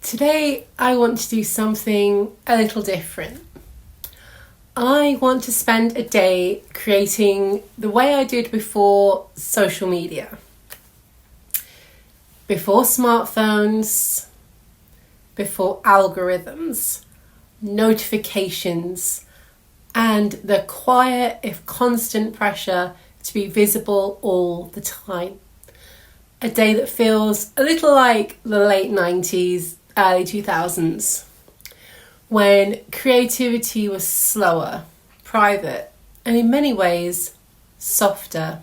Today I want to do something a little different. I want to spend a day creating the way I did before social media. Before smartphones, before algorithms, notifications, and the quiet, if constant pressure to be visible all the time. A day that feels a little like the late 90s, early 2000s, when creativity was slower, private, and in many ways softer.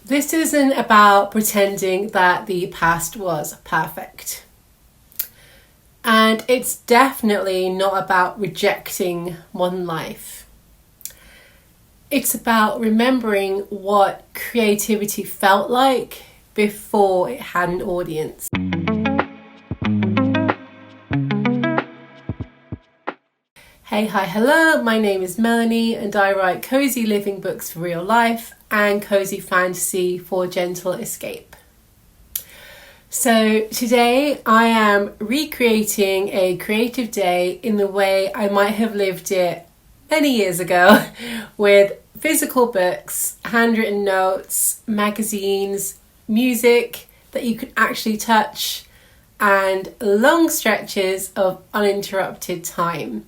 This isn't about pretending that the past was perfect. And it's definitely not about rejecting modern life. It's about remembering what creativity felt like before it had an audience. Hey, hi, hello, my name is Melanie and I write cozy living books for real life and cozy fantasy for gentle escape. So today I am recreating a creative day in the way I might have lived it many years ago with physical books, handwritten notes, magazines, music that you can actually touch, and long stretches of uninterrupted time.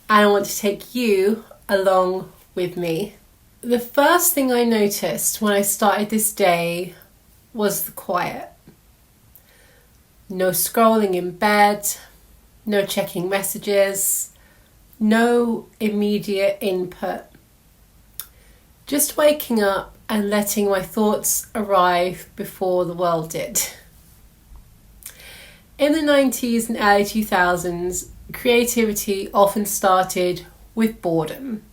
And I want to take you along with me. The first thing I noticed when I started this day was the quiet. No scrolling in bed, no checking messages, no immediate input. Just waking up and letting my thoughts arrive before the world did. In the 90s and early 2000s, creativity often started with boredom,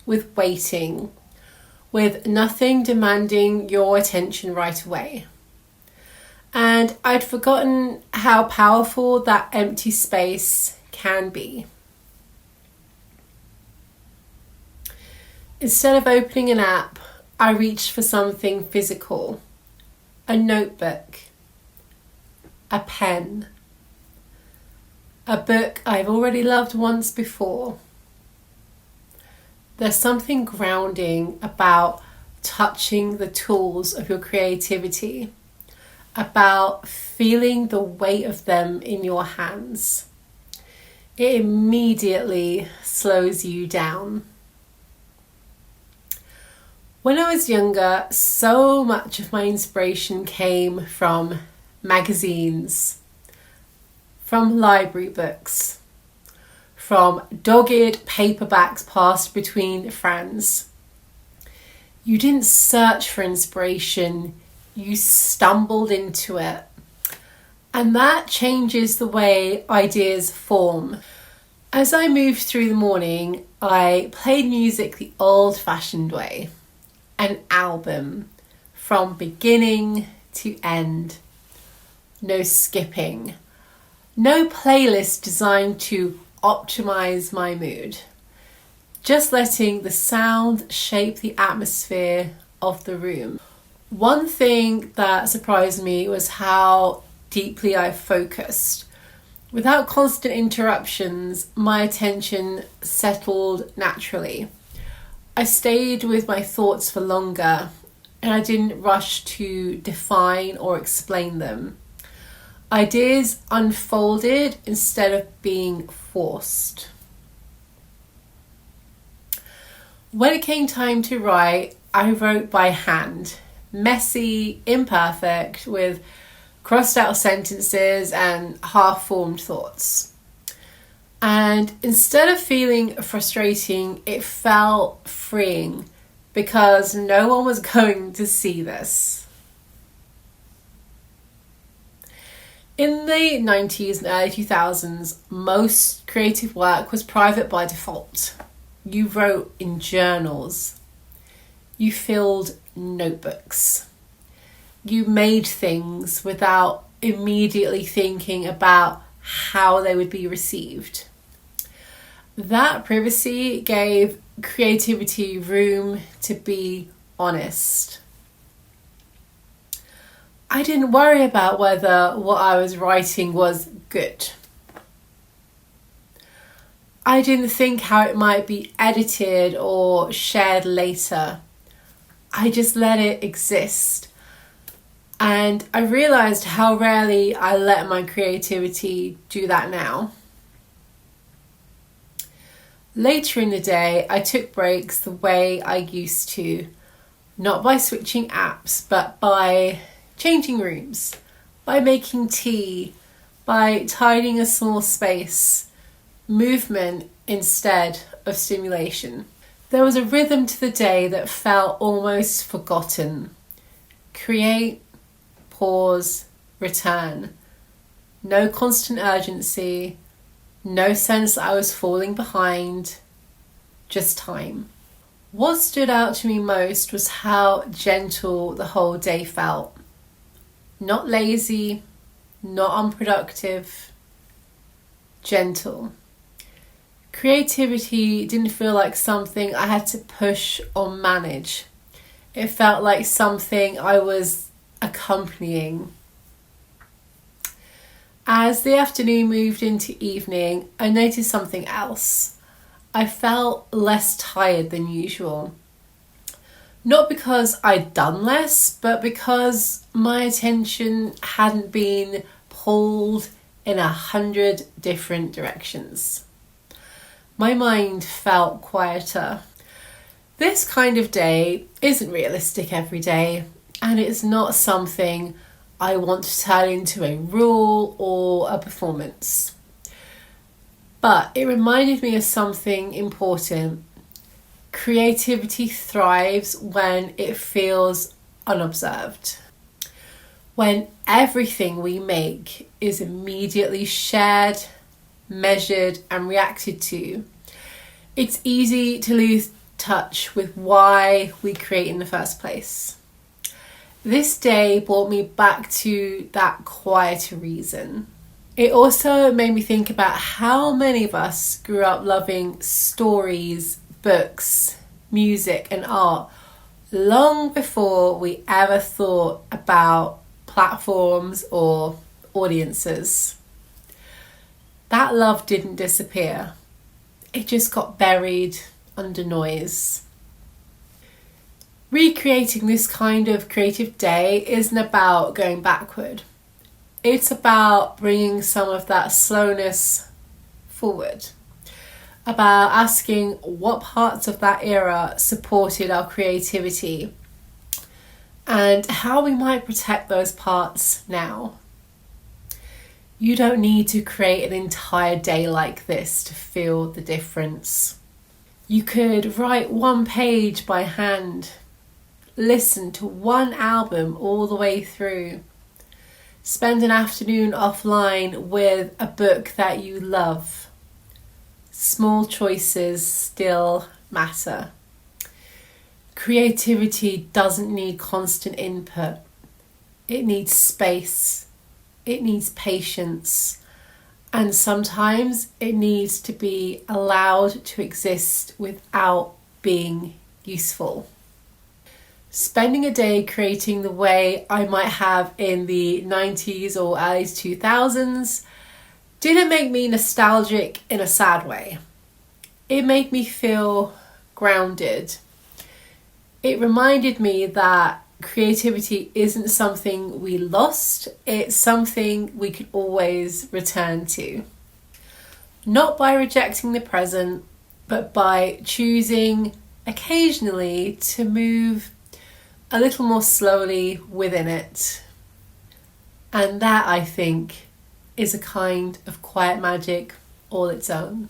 with waiting, with nothing demanding your attention right away. And I'd forgotten how powerful that empty space can be. Instead of opening an app, I reached for something physical, a notebook, a pen, a book I've already loved once before. There's something grounding about touching the tools of your creativity, about feeling the weight of them in your hands. It immediately slows you down. When I was younger, so much of my inspiration came from magazines, from library books, from dogged paperbacks passed between friends. You didn't search for inspiration, you stumbled into it. And that changes the way ideas form. As I moved through the morning, I played music the old-fashioned way. An album from beginning to end. No skipping. No playlist designed to optimize my mood. Just letting the sound shape the atmosphere of the room. One thing that surprised me was how deeply I focused. Without constant interruptions, my attention settled naturally. I stayed with my thoughts for longer and I didn't rush to define or explain them. Ideas unfolded instead of being forced. When it came time to write, I wrote by hand, messy, imperfect, with crossed out sentences and half-formed thoughts. And instead of feeling frustrating, it felt freeing because no one was going to see this. In the 90s and early 2000s, most creative work was private by default. You wrote in journals. You filled notebooks. You made things without immediately thinking about how they would be received. That privacy gave creativity room to be honest. I didn't worry about whether what I was writing was good. I didn't think how it might be edited or shared later. I just let it exist. And I realised how rarely I let my creativity do that now. Later in the day, I took breaks the way I used to, not by switching apps, but by changing rooms, by making tea, by tidying a small space, movement instead of stimulation. There was a rhythm to the day that felt almost forgotten. Create, pause, return. No constant urgency, no sense that I was falling behind, just time. What stood out to me most was how gentle the whole day felt. Not lazy, not unproductive, gentle. Creativity didn't feel like something I had to push or manage. It felt like something I was accompanying. As the afternoon moved into evening, I noticed something else. I felt less tired than usual. Not because I'd done less, but because my attention hadn't been pulled in 100 different directions. My mind felt quieter. This kind of day isn't realistic every day, and it's not something I want to turn into a rule or a performance. But it reminded me of something important. Creativity thrives when it feels unobserved. When everything we make is immediately shared, measured and reacted to, it's easy to lose touch with why we create in the first place. This day brought me back to that quieter reason. It also made me think about how many of us grew up loving stories, books, music and art long before we ever thought about platforms or audiences. That love didn't disappear. It just got buried under noise. Recreating this kind of creative day isn't about going backward. It's about bringing some of that slowness forward. About asking what parts of that era supported our creativity and how we might protect those parts now. You don't need to create an entire day like this to feel the difference. You could write one page by hand, listen to one album all the way through, spend an afternoon offline with a book that you love. Small choices still matter. Creativity doesn't need constant input. It needs space. It needs patience, and sometimes it needs to be allowed to exist without being useful. Spending a day creating the way I might have in the 90s or early 2000s didn't make me nostalgic in a sad way. It made me feel grounded. It reminded me that creativity isn't something we lost, it's something we can always return to. Not by rejecting the present, but by choosing occasionally to move a little more slowly within it. And that, I think, is a kind of quiet magic all its own.